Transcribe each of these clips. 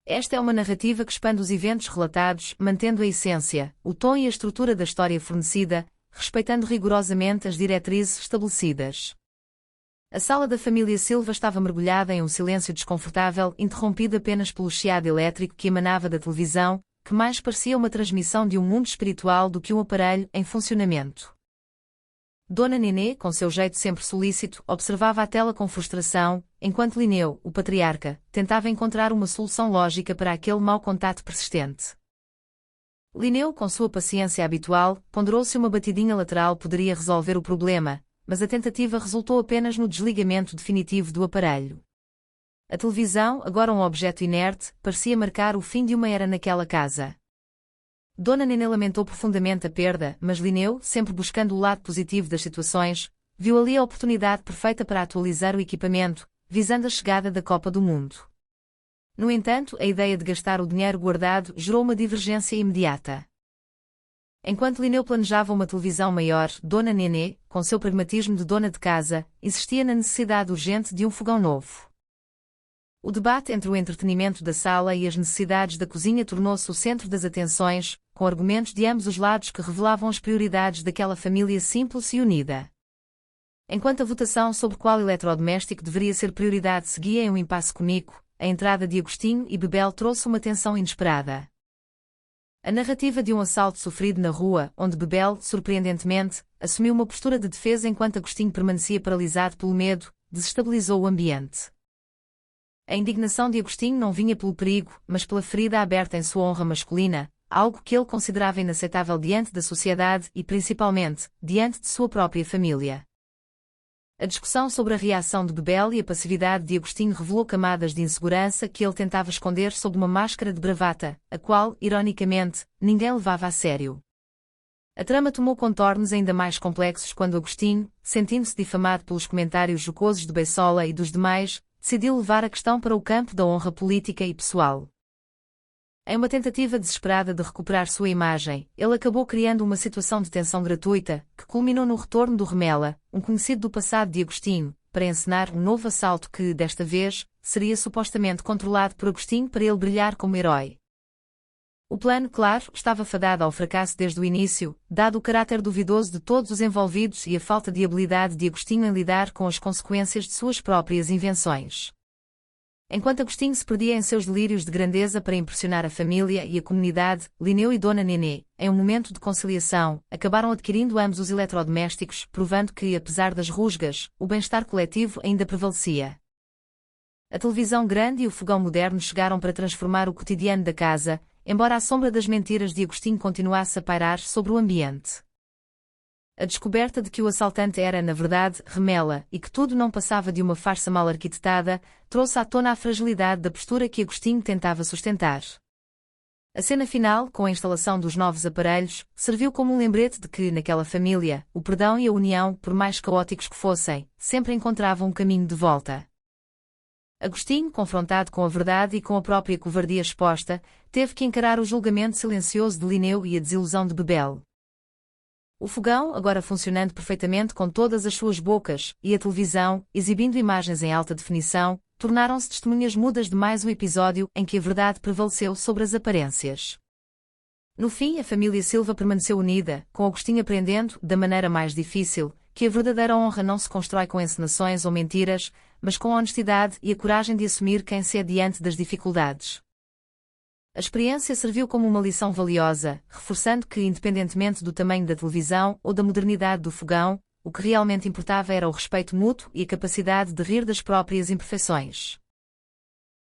Esta é uma narrativa que expande os eventos relatados, mantendo a essência, o tom e a estrutura da história fornecida, respeitando rigorosamente as diretrizes estabelecidas. A sala da família Silva estava mergulhada em um silêncio desconfortável, interrompido apenas pelo chiado elétrico que emanava da televisão, que mais parecia uma transmissão de um mundo espiritual do que um aparelho em funcionamento. Dona Nenê, com seu jeito sempre solícito, observava a tela com frustração, enquanto Linneu, o patriarca, tentava encontrar uma solução lógica para aquele mau contato persistente. Linneu, com sua paciência habitual, ponderou se uma batidinha lateral poderia resolver o problema, mas a tentativa resultou apenas no desligamento definitivo do aparelho. A televisão, agora um objeto inerte, parecia marcar o fim de uma era naquela casa. Dona Nenê lamentou profundamente a perda, mas Linneu, sempre buscando o lado positivo das situações, viu ali a oportunidade perfeita para atualizar o equipamento, visando a chegada da Copa do Mundo. No entanto, a ideia de gastar o dinheiro guardado gerou uma divergência imediata. Enquanto Linneu planejava uma televisão maior, Dona Nenê, com seu pragmatismo de dona de casa, insistia na necessidade urgente de um fogão novo. O debate entre o entretenimento da sala e as necessidades da cozinha tornou-se o centro das atenções, com argumentos de ambos os lados que revelavam as prioridades daquela família simples e unida. Enquanto a votação sobre qual eletrodoméstico deveria ser prioridade seguia em um impasse cômico, a entrada de Agostinho e Bebel trouxe uma tensão inesperada. A narrativa de um assalto sofrido na rua, onde Bebel, surpreendentemente, assumiu uma postura de defesa enquanto Agostinho permanecia paralisado pelo medo, desestabilizou o ambiente. A indignação de Agostinho não vinha pelo perigo, mas pela ferida aberta em sua honra masculina, algo que ele considerava inaceitável diante da sociedade e, principalmente, diante de sua própria família. A discussão sobre a reação de Bebel e a passividade de Agostinho revelou camadas de insegurança que ele tentava esconder sob uma máscara de bravata, a qual, ironicamente, ninguém levava a sério. A trama tomou contornos ainda mais complexos quando Agostinho, sentindo-se difamado pelos comentários jocosos de Beissola e dos demais, decidiu levar a questão para o campo da honra política e pessoal. Em uma tentativa desesperada de recuperar sua imagem, ele acabou criando uma situação de tensão gratuita, que culminou no retorno do Remela, um conhecido do passado de Agostinho, para encenar um novo assalto que, desta vez, seria supostamente controlado por Agostinho para ele brilhar como herói. O plano, claro, estava fadado ao fracasso desde o início, dado o caráter duvidoso de todos os envolvidos e a falta de habilidade de Agostinho em lidar com as consequências de suas próprias invenções. Enquanto Agostinho se perdia em seus delírios de grandeza para impressionar a família e a comunidade, Linneu e Dona Nenê, em um momento de conciliação, acabaram adquirindo ambos os eletrodomésticos, provando que, apesar das rusgas, o bem-estar coletivo ainda prevalecia. A televisão grande e o fogão moderno chegaram para transformar o cotidiano da casa, embora a sombra das mentiras de Agostinho continuasse a pairar sobre o ambiente. A descoberta de que o assaltante era, na verdade, Remela, e que tudo não passava de uma farsa mal arquitetada, trouxe à tona a fragilidade da postura que Agostinho tentava sustentar. A cena final, com a instalação dos novos aparelhos, serviu como um lembrete de que, naquela família, o perdão e a união, por mais caóticos que fossem, sempre encontravam um caminho de volta. Agostinho, confrontado com a verdade e com a própria covardia exposta, teve que encarar o julgamento silencioso de Linneu e a desilusão de Bebel. O fogão, agora funcionando perfeitamente com todas as suas bocas, e a televisão, exibindo imagens em alta definição, tornaram-se testemunhas mudas de mais um episódio em que a verdade prevaleceu sobre as aparências. No fim, a família Silva permaneceu unida, com Agostinho aprendendo, da maneira mais difícil, que a verdadeira honra não se constrói com encenações ou mentiras, mas com a honestidade e a coragem de assumir quem se é diante das dificuldades. A experiência serviu como uma lição valiosa, reforçando que, independentemente do tamanho da televisão ou da modernidade do fogão, o que realmente importava era o respeito mútuo e a capacidade de rir das próprias imperfeições.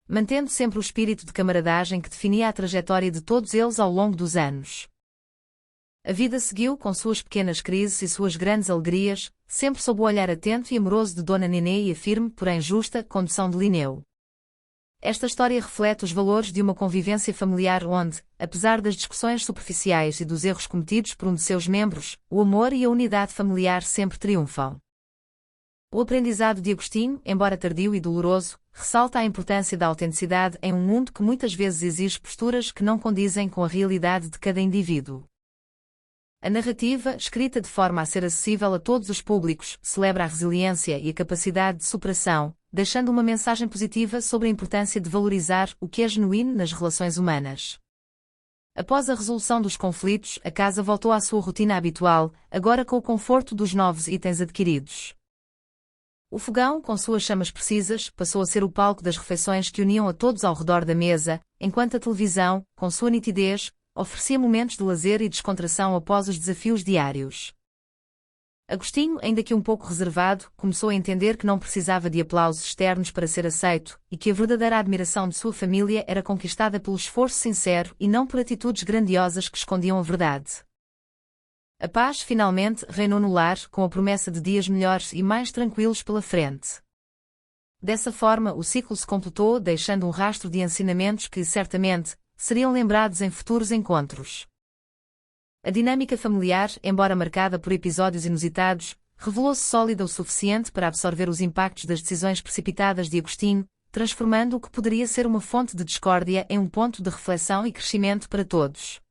Mantendo sempre o espírito de camaradagem que definia a trajetória de todos eles ao longo dos anos. A vida seguiu com suas pequenas crises e suas grandes alegrias, sempre sob o olhar atento e amoroso de Dona Nenê e a firme, porém justa, condução de Linneu. Esta história reflete os valores de uma convivência familiar onde, apesar das discussões superficiais e dos erros cometidos por um de seus membros, o amor e a unidade familiar sempre triunfam. O aprendizado de Agostinho, embora tardio e doloroso, ressalta a importância da autenticidade em um mundo que muitas vezes exige posturas que não condizem com a realidade de cada indivíduo. A narrativa, escrita de forma a ser acessível a todos os públicos, celebra a resiliência e a capacidade de superação, deixando uma mensagem positiva sobre a importância de valorizar o que é genuíno nas relações humanas. Após a resolução dos conflitos, a casa voltou à sua rotina habitual, agora com o conforto dos novos itens adquiridos. O fogão, com suas chamas precisas, passou a ser o palco das refeições que uniam a todos ao redor da mesa, enquanto a televisão, com sua nitidez, oferecia momentos de lazer e descontração após os desafios diários. Agostinho, ainda que um pouco reservado, começou a entender que não precisava de aplausos externos para ser aceito, e que a verdadeira admiração de sua família era conquistada pelo esforço sincero e não por atitudes grandiosas que escondiam a verdade. A paz finalmente reinou no lar, com a promessa de dias melhores e mais tranquilos pela frente. Dessa forma, o ciclo se completou, deixando um rastro de ensinamentos que, certamente, seriam lembrados em futuros encontros. A dinâmica familiar, embora marcada por episódios inusitados, revelou-se sólida o suficiente para absorver os impactos das decisões precipitadas de Agostinho, transformando o que poderia ser uma fonte de discórdia em um ponto de reflexão e crescimento para todos.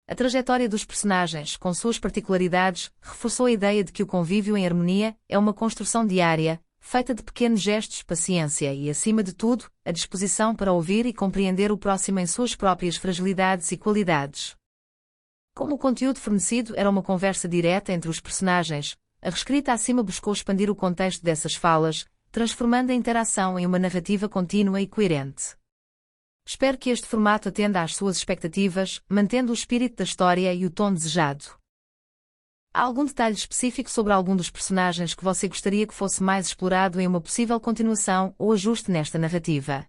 A trajetória dos personagens, com suas particularidades, reforçou a ideia de que o convívio em harmonia é uma construção diária, feita de pequenos gestos, paciência e, acima de tudo, a disposição para ouvir e compreender o próximo em suas próprias fragilidades e qualidades. Como o conteúdo fornecido era uma conversa direta entre os personagens, a reescrita acima buscou expandir o contexto dessas falas, transformando a interação em uma narrativa contínua e coerente. Espero que este formato atenda às suas expectativas, mantendo o espírito da história e o tom desejado. Há algum detalhe específico sobre algum dos personagens que você gostaria que fosse mais explorado em uma possível continuação ou ajuste nesta narrativa?